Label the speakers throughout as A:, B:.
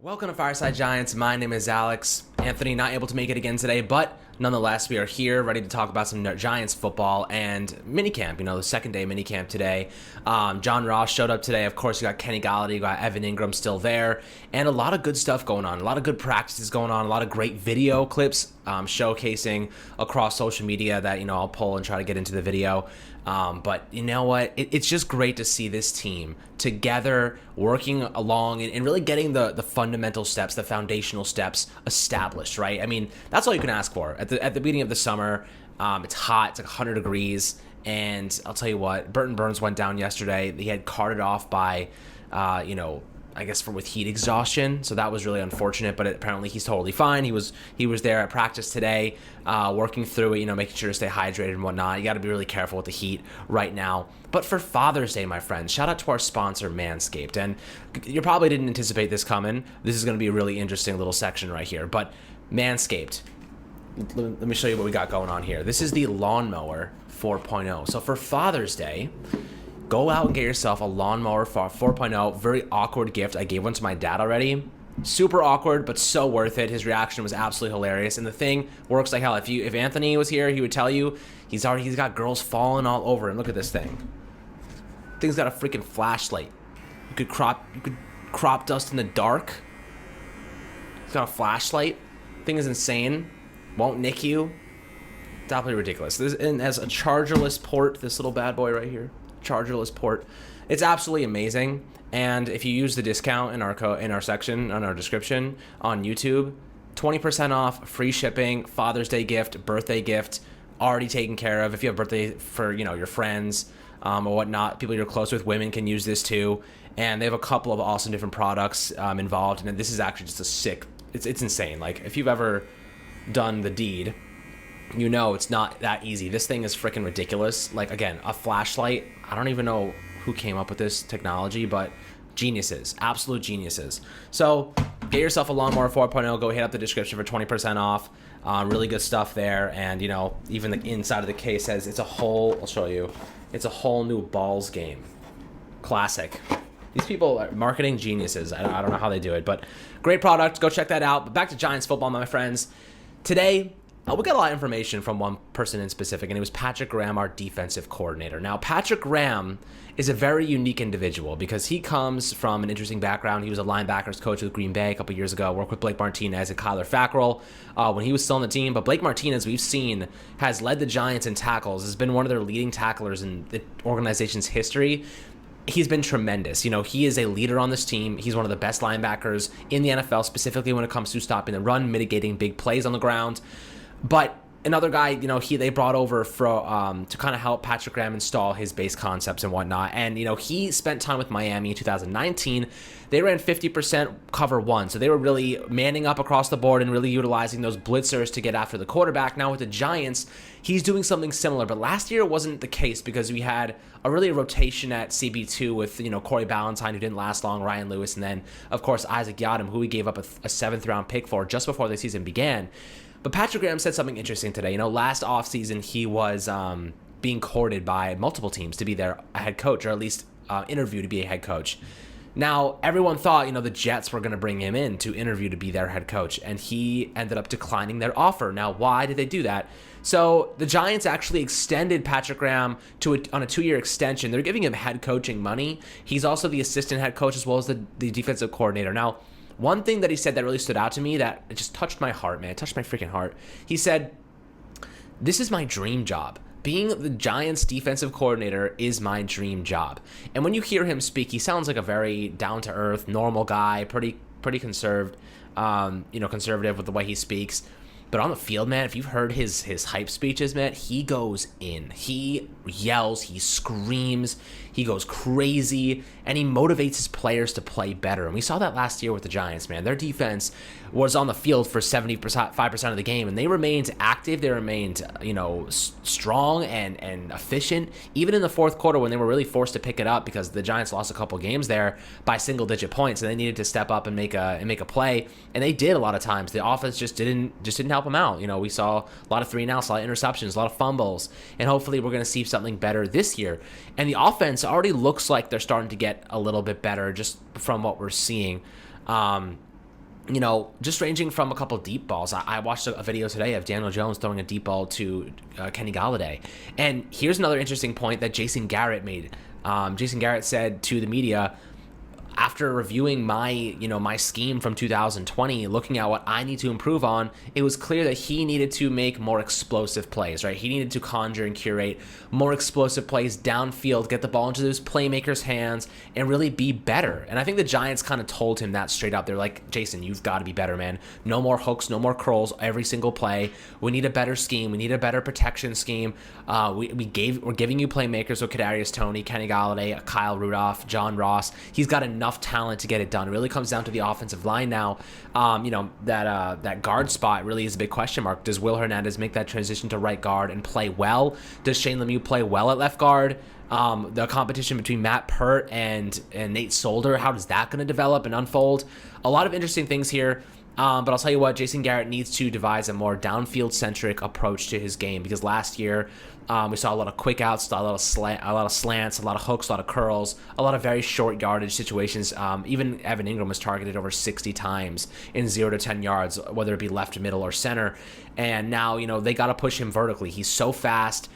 A: Welcome to Fireside Giants. My name is Alex. Anthony not able to make it again today, but nonetheless, we are here ready to talk about some Giants football and minicamp. The second day minicamp today. John Ross showed up today. Of course, you got Kenny Galladay, you got Evan Ingram still there, and a lot of good stuff going on. A lot of good practices going on. A lot of great video clips showcasing across social media that I'll pull and try to get into the video. But you know what? It's just great to see this team together, working along and really getting the fundamental steps, the foundational steps established, right? I mean, that's all you can ask for. At the beginning of the summer, it's hot, it's like 100 degrees, and I'll tell you what, Burton Burns went down yesterday. He had carted off by, I guess with heat exhaustion, so that was really unfortunate, but apparently he's totally fine. He was there at practice today, working through it, making sure to stay hydrated and whatnot. You got to be really careful with the heat right now. But for Father's Day, my friends, shout out to our sponsor, Manscaped. And you probably didn't anticipate this coming. This is going to be a really interesting little section right here. But Manscaped, let me show you what we got going on here. This is the Lawnmower 4.0. So for Father's Day, go out and get yourself a Lawnmower 4.0. Very awkward gift. I gave one to my dad already. Super awkward, but so worth it. His reaction was absolutely hilarious, and the thing works like hell. If Anthony was here, he would tell you he's got girls falling all over him. Look at this thing. Thing's got a freaking flashlight. You could crop dust in the dark. It's got a flashlight. Thing is insane. Won't nick you. Definitely ridiculous. And has a chargerless port. This little bad boy right here. Chargerless port. It's absolutely amazing. And if you use the discount in our section on our description on YouTube, 20% off, free shipping, Father's Day gift, birthday gift, already taken care of. If you have birthday for your friends or whatnot, people you're close with, women can use this too. And they have a couple of awesome different products involved. And this is actually just a sick. It's insane. Like if you've ever done the deed, it's not that easy. This thing is freaking ridiculous. Like again, a flashlight. I don't even know who came up with this technology, but geniuses, absolute geniuses. So get yourself a Lawnmower 4.0. Go hit up the description for 20% off. Really good stuff there. And even the inside of the case says I'll show you. It's a whole new balls game. Classic. These people are marketing geniuses. I don't know how they do it, but great product. Go check that out. But back to Giants football, my friends. Today, we got a lot of information from one person in specific, and it was Patrick Graham, our defensive coordinator. Now, Patrick Graham is a very unique individual because he comes from an interesting background. He was a linebackers coach with Green Bay a couple years ago, worked with Blake Martinez and Kyler Fackrell when he was still on the team. But Blake Martinez, we've seen, has led the Giants in tackles, has been one of their leading tacklers in the organization's history. He's been tremendous. He is a leader on this team. He's one of the best linebackers in the NFL, specifically when it comes to stopping the run, mitigating big plays on the ground. But another guy, they brought over to kind of help Patrick Graham install his base concepts and whatnot. And, he spent time with Miami in 2019. They ran 50% cover one. So they were really manning up across the board and really utilizing those blitzers to get after the quarterback. Now with the Giants, he's doing something similar. But last year it wasn't the case because we had a rotation at CB2 with, Corey Ballantyne, who didn't last long, Ryan Lewis, and then, of course, Isaac Yiadom, who we gave up a seventh-round pick for just before the season began. But Patrick Graham said something interesting today. Last offseason, he was being courted by multiple teams to be their head coach, or at least interview to be a head coach. Now, everyone thought, the Jets were going to bring him in to interview to be their head coach, and he ended up declining their offer. Now, why did they do that? So the Giants actually extended Patrick Graham on a 2-year extension. They're giving him head coaching money. He's also the assistant head coach as well as the defensive coordinator. Now, one thing that he said that really stood out to me that it just touched my heart, man. It touched my freaking heart. He said, "This is my dream job. Being the Giants defensive coordinator is my dream job." And when you hear him speak, he sounds like a very down-to-earth, normal guy, pretty conservative, conservative with the way he speaks. But on the field, man, if you've heard his hype speeches, man, he goes in. He yells, he screams, he goes crazy, and he motivates his players to play better. And we saw that last year with the Giants, man. Their defense was on the field for 75% of the game, and they remained active. They remained, strong and efficient, even in the fourth quarter when they were really forced to pick it up because the Giants lost a couple games there by single-digit points, and they needed to step up and make a play. And they did a lot of times. The offense just didn't help them out. We saw a lot of 3-and-outs, a lot of interceptions, a lot of fumbles, and hopefully we're going to see something better this year. And the offense already looks like they're starting to get a little bit better just from what we're seeing. just ranging from a couple deep balls. I watched a video today of Daniel Jones throwing a deep ball to Kenny Golladay. And here's another interesting point that Jason Garrett made. Jason Garrett said to the media, after reviewing my scheme from 2020, looking at what I need to improve on, it was clear that he needed to make more explosive plays, right? He needed to conjure and curate more explosive plays downfield, get the ball into those playmakers' hands, and really be better. And I think the Giants kind of told him that straight up. They're like, Jason, you've got to be better, man. No more hooks, no more curls every single play. We need a better scheme. We need a better protection scheme. We're giving you playmakers with Kadarius Toney, Kenny Golladay, Kyle Rudolph, John Ross. He's got enough talent to get it done. It really comes down to the offensive line now. That guard spot really is a big question mark. Does Will Hernandez make that transition to right guard and play well? Does Shane Lemieux play well at left guard? The competition between Matt Pert and Nate Solder, how is that going to develop and unfold? A lot of interesting things here. But I'll tell you what, Jason Garrett needs to devise a more downfield-centric approach to his game, because last year we saw a lot of quick outs, a lot of slants, a lot of hooks, a lot of curls, a lot of very short yardage situations. Even Evan Ingram was targeted over 60 times in 0 to 10 yards, whether it be left, middle, or center. And now, they got to push him vertically. He's so fast.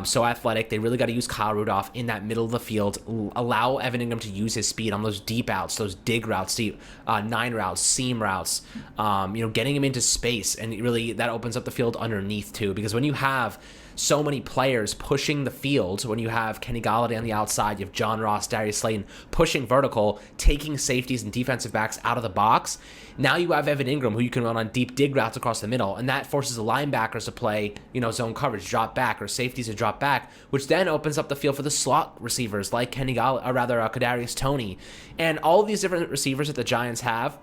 A: So athletic. They really got to use Kyle Rudolph in that middle of the field. Allow Evan Ingram to use his speed on those deep outs, those dig routes, deep 9 routes, seam routes. Getting him into space, and really that opens up the field underneath too. Because when you have so many players pushing the field, when you have Kenny Golladay on the outside, you have John Ross, Darius Slayton pushing vertical, taking safeties and defensive backs out of the box. Now you have Evan Ingram, who you can run on deep dig routes across the middle, and that forces the linebackers to play, zone coverage, drop back, or safeties to drop back, which then opens up the field for the slot receivers like Kadarius Toney, and all of these different receivers that the Giants have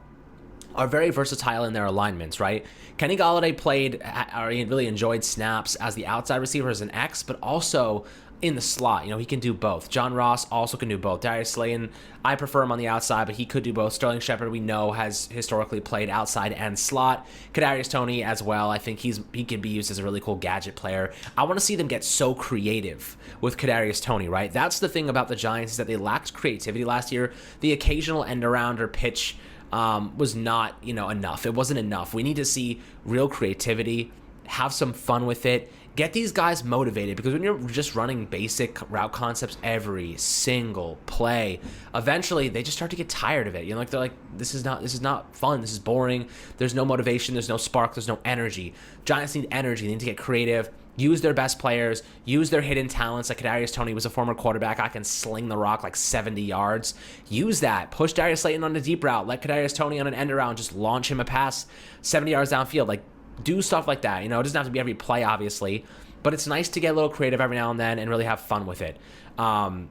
A: are very versatile in their alignments, right? Kenny Golladay really enjoyed snaps as the outside receiver as an X, but also in the slot. He can do both. John Ross also can do both. Darius Slayton, I prefer him on the outside, but he could do both. Sterling Shepard, we know, has historically played outside and slot. Kadarius Toney as well. I think he can be used as a really cool gadget player. I want to see them get so creative with Kadarius Toney, right? That's the thing about the Giants, is that they lacked creativity last year. The occasional end around or pitch was not, enough. It wasn't enough. We need to see real creativity, have some fun with it, get these guys motivated, because when you're just running basic route concepts every single play, eventually they just start to get tired of it. They're like, this is not fun. This is boring. There's no motivation. There's no spark. There's no energy. Giants need energy. They need to get creative. Use their best players, use their hidden talents. Like Kadarius Toney was a former quarterback. I can sling the rock like 70 yards. Use that. Push Darius Slayton on a deep route. Let Kadarius Toney on an end around. Just launch him a pass 70 yards downfield. Like, do stuff like that. It doesn't have to be every play, obviously, but it's nice to get a little creative every now and then and really have fun with it. But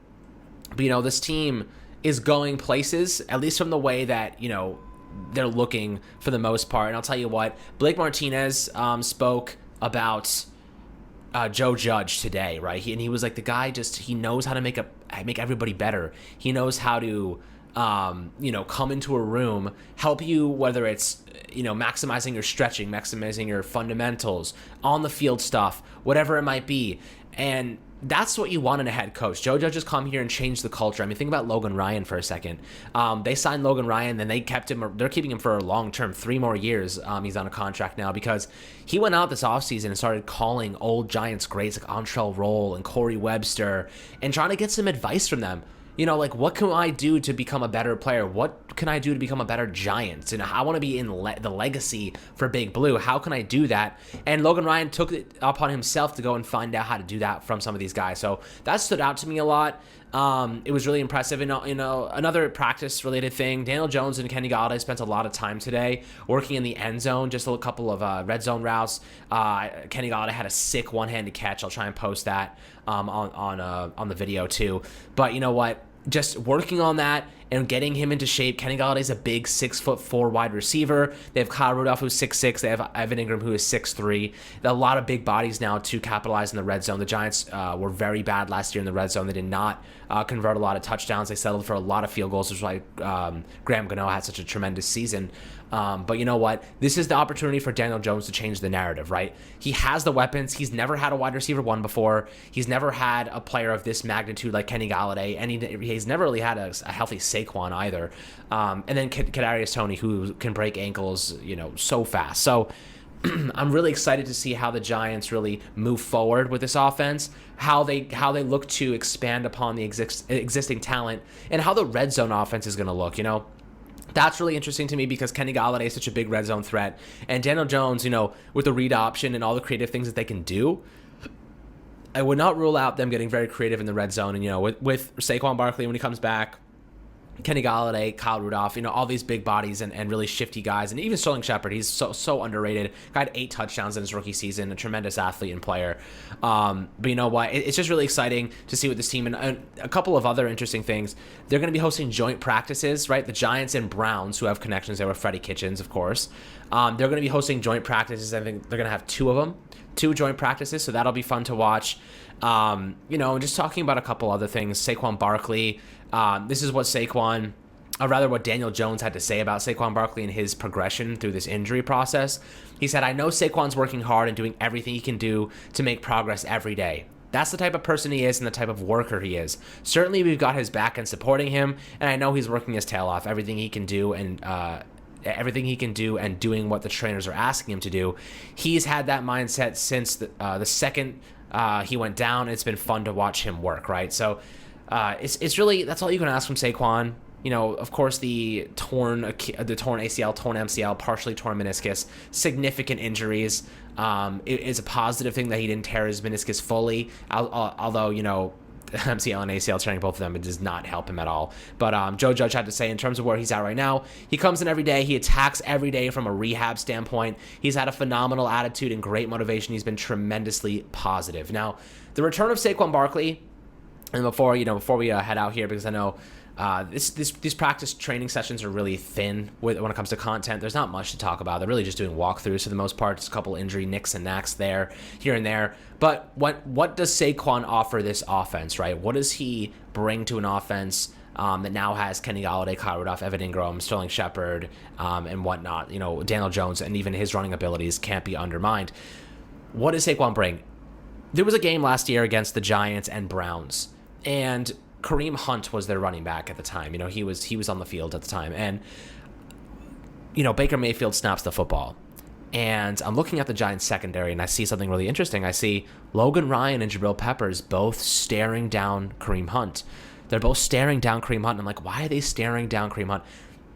A: this team is going places, at least from the way that, they're looking for the most part. And I'll tell you what, Blake Martinez spoke about Joe Judge today, right? He was like, the guy he knows how to make everybody better. He knows how to, come into a room, help you, whether it's, maximizing your stretching, maximizing your fundamentals, on the field stuff, whatever it might be. And that's what you want in a head coach. Joe Judge has come here and changed the culture. I mean, think about Logan Ryan for a second. They signed Logan Ryan, then they kept him. They're keeping him for a long term, 3 more years. He's on a contract now, because he went out this offseason and started calling old Giants greats like Antrell Roll and Corey Webster and trying to get some advice from them. What can I do to become a better player? What can I do to become a better Giant? And I want to be in the legacy for Big Blue. How can I do that? And Logan Ryan took it upon himself to go and find out how to do that from some of these guys. So that stood out to me a lot. It was really impressive. And, another practice-related thing, Daniel Jones and Kenny Golladay spent a lot of time today working in the end zone, just a couple of red zone routes. Kenny Golladay had a sick one-handed catch. I'll try and post that on the video too. But you know what? Just working on that and getting him into shape. Kenny Galladay's a big 6'4" wide receiver. They have Kyle Rudolph, who's 6'6". They have Evan Ingram, who is 6'3". There are a lot of big bodies now to capitalize in the red zone. The Giants were very bad last year in the red zone. They did not convert a lot of touchdowns. They settled for a lot of field goals, which is why Graham Gano had such a tremendous season. But you know what? This is the opportunity for Daniel Jones to change the narrative, right? He has the weapons. He's never had a wide receiver 1 before. He's never had a player of this magnitude like Kenny Golladay, and he's never really had a healthy Saquon either. And then Kadarius Toney, who can break ankles, so fast. So I'm really excited to see how the Giants really move forward with this offense, how they look to expand upon the existing talent, and how the red zone offense is going to look. That's really interesting to me because Kenny Golladay is such a big red zone threat, and Daniel Jones, with the read option and all the creative things that they can do, I would not rule out them getting very creative in the red zone. And with Saquon Barkley when he comes back, Kenny Golladay, Kyle Rudolph, all these big bodies and really shifty guys. And even Sterling Shepard, he's so underrated. Guy had 8 touchdowns in his rookie season, a tremendous athlete and player. But you know what? It's just really exciting to see with this team. And a couple of other interesting things. They're going to be hosting joint practices, right? The Giants and Browns, who have connections there with Freddie Kitchens, of course. They're going to be hosting joint practices. I think they're going to have 2 of them. 2 joint practices, so that'll be fun to watch. Just talking about a couple other things. Saquon Barkley. This is what what Daniel Jones had to say about Saquon Barkley and his progression through this injury process. He said, "I know Saquon's working hard and doing everything he can do to make progress every day. That's the type of person he is and the type of worker he is. Certainly, we've got his back and supporting him, and I know he's working his tail off, everything he can do and doing what the trainers are asking him to do. He's had that mindset since the second he went down. It's been fun to watch him work, right? So it's really, that's all you can ask from Saquon. Of course, the torn ACL, torn MCL, partially torn meniscus, significant injuries. It is a positive thing that he didn't tear his meniscus fully, although, MCL and ACL tearing both of them, it does not help him at all. But Joe Judge had to say, in terms of where he's at right now, he comes in every day, he attacks every day from a rehab standpoint. He's had a phenomenal attitude and great motivation. He's been tremendously positive. Now, the return of Saquon Barkley, and before we head out here, because I know these practice training sessions are really thin when it comes to content. There's not much to talk about. They're really just doing walkthroughs for the most part. Just a couple injury nicks and knacks there, here and there. But what does Saquon offer this offense, right? What does he bring to an offense that now has Kenny Golladay, Kyle Rudolph, Evan Ingram, Sterling Shepard, and whatnot? Daniel Jones, and even his running abilities can't be undermined. What does Saquon bring? There was a game last year against the Giants and Browns, and Kareem Hunt was their running back at the time. He was on the field at the time. And, Baker Mayfield snaps the football. And I'm looking at the Giants secondary, and I see something really interesting. I see Logan Ryan and Jabril Peppers both staring down Kareem Hunt. They're both staring down Kareem Hunt. And I'm like, why are they staring down Kareem Hunt?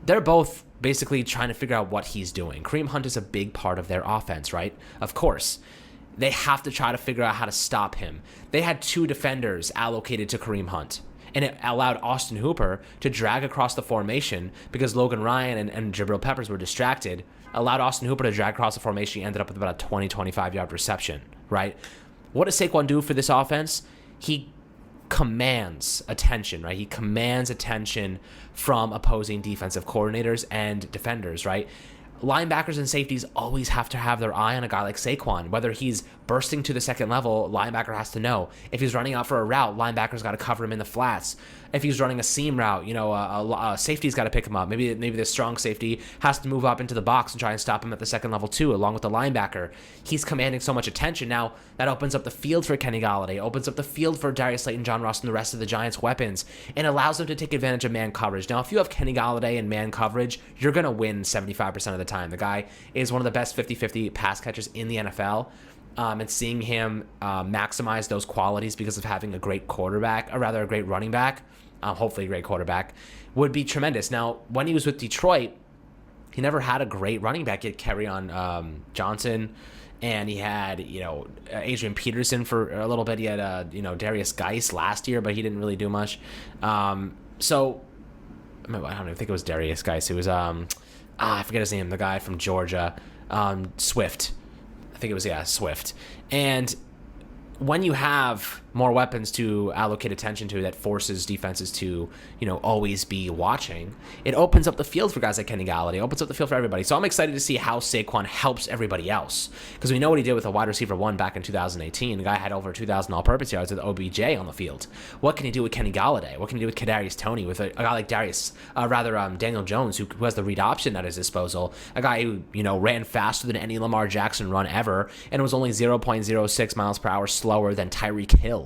A: They're both basically trying to figure out what he's doing. Kareem Hunt is a big part of their offense, right? Of course. They have to try to figure out how to stop him. They had 2 defenders allocated to Kareem Hunt, and it allowed Austin Hooper to drag across the formation because Logan Ryan and Jabril Peppers were distracted. Allowed Austin Hooper to drag across the formation. He ended up with about a 20, 25-yard reception, right? What does Saquon do for this offense? He commands attention, right? He commands attention from opposing defensive coordinators and defenders, right? Linebackers and safeties always have to have their eye on a guy like Saquon. Whether he's bursting to the second level, linebacker has to know. If he's running out for a route, linebacker's got to cover him in the flats. If he's running a seam route, a safety's got to pick him up. Maybe the strong safety has to move up into the box and try and stop him at the second level too, along with the linebacker. He's commanding so much attention. Now, that opens up the field for Kenny Golladay, opens up the field for Darius Slayton, John Ross, and the rest of the Giants' weapons, and allows them to take advantage of man coverage. Now, if you have Kenny Golladay in man coverage, you're going to win 75% of the time. The guy is one of the best 50-50 pass catchers in the NFL. And seeing him maximize those qualities because of having a great quarterback, or rather a great running back, hopefully a great quarterback, would be tremendous. Now, when he was with Detroit, he never had a great running back. He had Kerryon Johnson, and he had, Adrian Peterson for a little bit. He had, Darius Geis last year, but he didn't really do much. So, I don't even think it was Darius Geis. It was, I forget his name, the guy from Georgia, Swift. I think it was, Swift. And when you have more weapons to allocate attention to that forces defenses to, always be watching, it opens up the field for guys like Kenny Golladay. It opens up the field for everybody. So I'm excited to see how Saquon helps everybody else, because we know what he did with a wide receiver 1 back in 2018. The guy had over 2,000 all-purpose yards with OBJ on the field. What can he do with Kenny Golladay? What can he do with Kadarius Toney, with a guy like Daniel Jones, who has the read option at his disposal, a guy who, ran faster than any Lamar Jackson run ever, and was only 0.06 miles per hour slower than Tyreek Hill.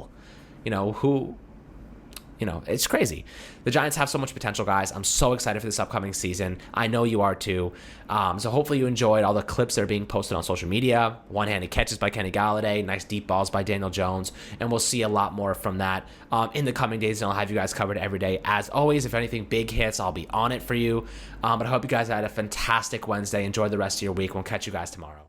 A: it's crazy. The Giants have so much potential, guys. I'm so excited for this upcoming season. I know you are too. So hopefully you enjoyed all the clips that are being posted on social media. One-handed catches by Kenny Galladay, nice deep balls by Daniel Jones, and we'll see a lot more from that in the coming days, and I'll have you guys covered every day. As always, if anything big hits, I'll be on it for you. But I hope you guys had a fantastic Wednesday. Enjoy the rest of your week. We'll catch you guys tomorrow.